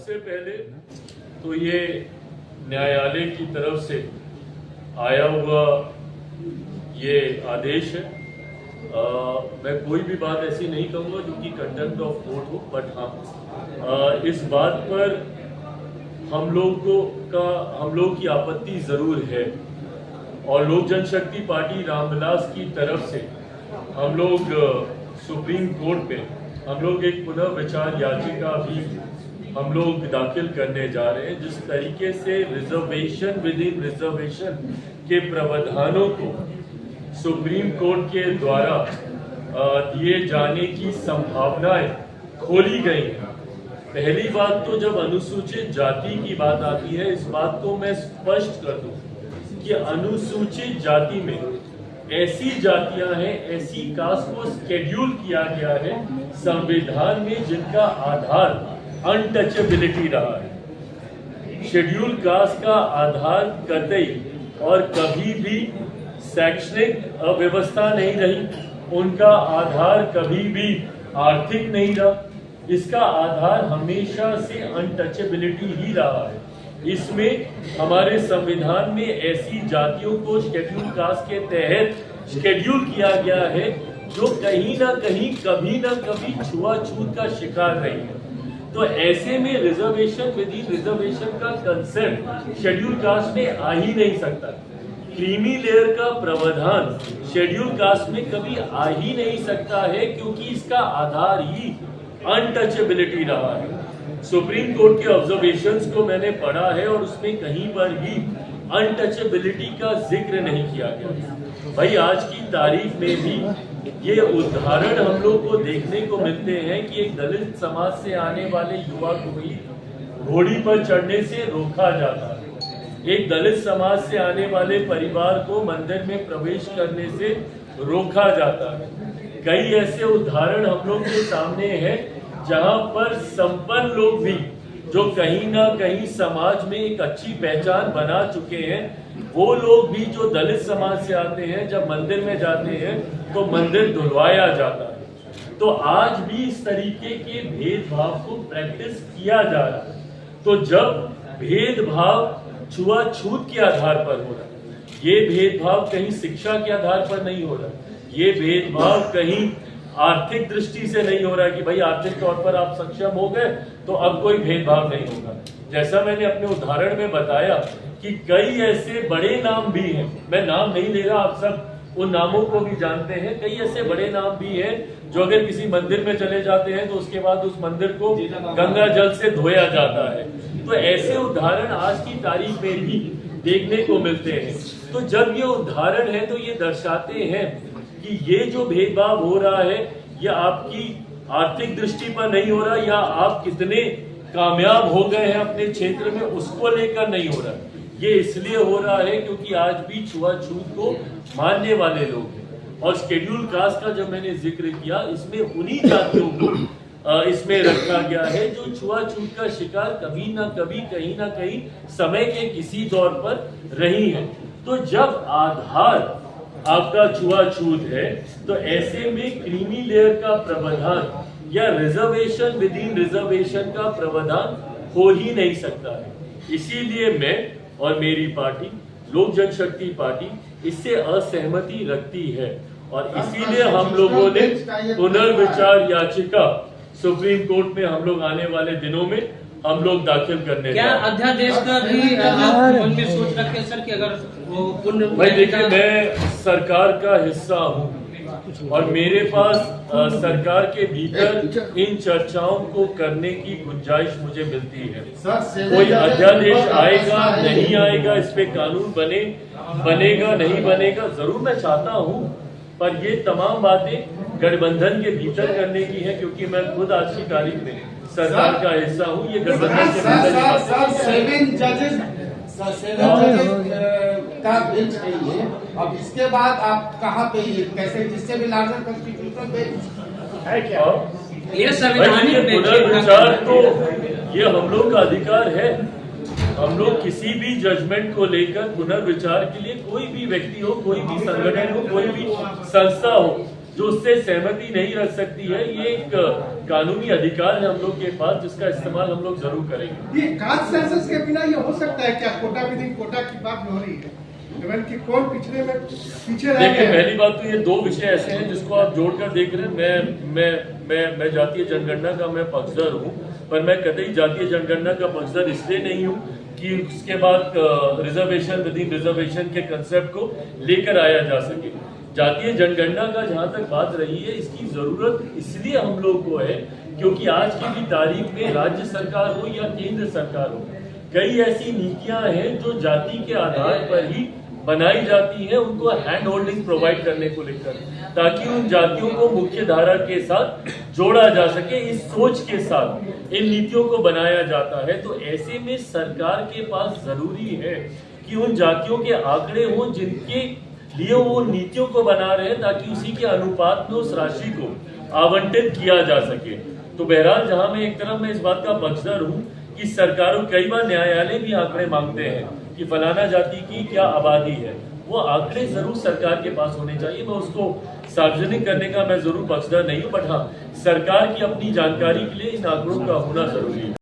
सबसे पहले तो ये न्यायालय की तरफ से आया हुआ ये आदेश है। मैं कोई भी बात ऐसी नहीं कहूँगा जो कि कंटेम्प्ट ऑफ कोर्ट हो, बट हाँ इस बात पर हम लोग की आपत्ति जरूर है और लोक जनशक्ति पार्टी रामविलास की तरफ से हम लोग सुप्रीम कोर्ट में हम लोग एक पुनर्विचार याचिका भी हम लोग दाखिल करने जा रहे हैं। जिस तरीके से रिजर्वेशन विद इन रिजर्वेशन के प्रावधानों को सुप्रीम कोर्ट के द्वारा दिए जाने की संभावनाएं खोली गई हैं। पहली बात तो जब अनुसूचित जाति की बात आती है, इस बात को मैं स्पष्ट कर दूं कि अनुसूचित जाति में ऐसी जातियां हैं, ऐसी कास्ट को शेड्यूल किया गया है संविधान में जिनका आधार अनटचेबिलिटी रहा है। शेड्यूल कास्ट का आधार कतई और कभी भी शैक्षणिक अव्यवस्था नहीं रही, उनका आधार कभी भी आर्थिक नहीं रहा, इसका आधार हमेशा से अनटचेबिलिटी ही रहा है। इसमें हमारे संविधान में ऐसी जातियों को शेड्यूल कास्ट के तहत शेड्यूल किया गया है जो कहीं ना कहीं कभी ना कभी छुआछूत का शिकार रही है। तो ऐसे में रिजर्वेशन विद इन रिजर्वेशन का कंसेप्ट शेड्यूल कास्ट में आ ही नहीं सकता। क्रीमी लेयर का प्रावधान शेड्यूल कास्ट में कभी आ ही नहीं सकता है क्योंकि इसका आधार ही अनटचेबिलिटी रहा है। सुप्रीम कोर्ट के ऑब्जर्वेशंस को मैंने पढ़ा है और उसमें कहीं पर भी अनटचेबिलिटी का जिक्र नहीं किया गया। भाई आज की तारीख में भी ये उदाहरण हम लोग को देखने को मिलते हैं कि एक दलित समाज से आने वाले युवा को भी घोड़ी पर चढ़ने से रोका जाता है। एक दलित समाज से आने वाले परिवार को मंदिर में प्रवेश करने से रोका जाता है। कई ऐसे उदाहरण हम लोग के सामने हैं जहां पर संपन्न लोग भी जो कहीं ना कहीं समाज में एक अच्छी पहचान बना चुके हैं, वो लोग भी जो दलित समाज से आते हैं जब मंदिर में जाते हैं तो मंदिर धुलवाया जाता है। तो आज भी इस तरीके के भेदभाव को प्रैक्टिस किया जा रहा है। तो जब भेदभाव छुआछूत के आधार पर हो रहा है, ये भेदभाव कहीं शिक्षा के आधार पर नहीं हो रहा, ये भेदभाव कहीं आर्थिक दृष्टि से नहीं हो रहा है कि भाई आर्थिक तौर पर आप सक्षम हो गए तो अब कोई भेदभाव नहीं होगा। जैसा मैंने अपने उदाहरण में बताया कि कई ऐसे बड़े नाम भी हैं, मैं नाम नहीं ले रहा, आप सब उन नामों को भी जानते हैं। कई ऐसे बड़े नाम भी हैं जो अगर किसी मंदिर में चले जाते हैं तो उसके बाद उस मंदिर को गंगा जल से धोया जाता है। तो ऐसे उदाहरण आज की तारीख में भी देखने को मिलते हैं। तो जब ये उदाहरण है तो ये दर्शाते हैं कि ये जो भेदभाव हो रहा है ये आपकी आर्थिक दृष्टि पर नहीं हो रहा या आप कितने कामयाब हो गए हैं अपने क्षेत्र में उसको लेकर नहीं हो रहा। ये इसलिए हो रहा है क्योंकि आज भी छुआछूत को मानने वाले लोग हैं। और शेड्यूल कास्ट का जब मैंने जिक्र किया, इसमें उन्हीं जातियों को इसमें रखा गया है जो छुआछूत का शिकार कभी ना कभी कहीं ना कहीं समय के किसी दौर पर रही है। तो जब आधार आपका छुआछूत है तो ऐसे में क्रीमी लेयर का प्रावधान या रिजर्वेशन विद इन रिजर्वेशन का प्रावधान हो ही नहीं सकता है। इसीलिए मैं और मेरी पार्टी लोक जनशक्ति पार्टी इससे असहमति रखती है और इसीलिए हम लोगों ने पुनर्विचार याचिका सुप्रीम कोर्ट में हम लोग आने वाले दिनों में हम लोग दाखिल करने। क्या अध्यादेश का भी आप मन में सोच रखे सर कि अगर वो भाई देखिए, मैं सरकार का हिस्सा हूँ और मेरे पास सरकार के भीतर इन चर्चाओं को करने की गुंजाइश मुझे मिलती है। कोई अध्यादेश आएगा नहीं आएगा, इस पे कानून बनेगा नहीं बनेगा, जरूर मैं चाहता हूँ, पर ये तमाम बातें गठबंधन के भीतर करने की है क्योंकि मैं खुद आज की तारीख में सरकार का हिस्सा हूँ। ये गठबंधन के भीतर 7 जजेस का बेंच है ये। अब इसके बाद आप कहाँ पे कैसे, जिससे भी लार्जर कॉन्स्टिट्यूशनल बेंच है क्या? ये संवैधानिक पुनर्विचार तो ये हम लोग का अधिकार है। हम लोग किसी भी जजमेंट को लेकर पुनर्विचार के लिए कोई भी व्यक्ति हो, कोई भी संगठन हो, कोई भी संस्था हो, जो उससे सहमति नहीं रख सकती है, ये एक कानूनी अधिकार है हम लोग के पास, जिसका इस्तेमाल हम लोग जरूर करेंगे। ये कास्ट सेंसस के बिना ये हो सकता है क्या? कोटा विदिन कोटा की बात हो रही है, इवन कि कौन पिछड़े में पीछे रह देखिए, गया। पहली बात तो ये दो विषय ऐसे हैं जिसको आप जोड़कर देख रहे हैं। मैं जातीय जनगणना का मैं पक्षधर हूँ, पर मैं कतई जातीय जनगणना का पक्षधर इसलिए नहीं हूँ कि उसके बाद रिजर्वेशन विद इन रिजर्वेशन के कंसेप्ट को लेकर आया जा सके। जातीय जनगणना का जहां तक बात रही है, इसकी जरूरत इसलिए हम लोग को है क्योंकि आज की भी तारीख में राज्य सरकार हो या केंद्र सरकार हो, कई ऐसी नीतियां हैं जो जाति के आधार पर ही बनाई जाती है, उनको हैंड होल्डिंग प्रोवाइड करने को लेकर, ताकि उन जातियों को मुख्य धारा के साथ जोड़ा जा सके। इस सोच के साथ इन नीतियों को बनाया जाता है। तो ऐसे में सरकार के पास जरूरी है कि उन जातियों के आंकड़े हों जिनके लिए वो नीतियों को बना रहे हैं, ताकि उसी के अनुपात में उस राशि को आवंटित किया जा सके। तो बहरहाल, जहां मैं एक तरफ मैं इस बात का पक्षधर हूं कि सरकारों, कई बार न्यायालय भी आंकड़े मांगते हैं कि फलाना जाति की क्या आबादी है, वो आंकड़े जरूर सरकार के पास होने चाहिए। मैं उसको सार्वजनिक करने का मैं जरूर पक्षधर नहीं हूं, बट हाँ, सरकार की अपनी जानकारी के लिए इन आंकड़ों का होना जरूरी है।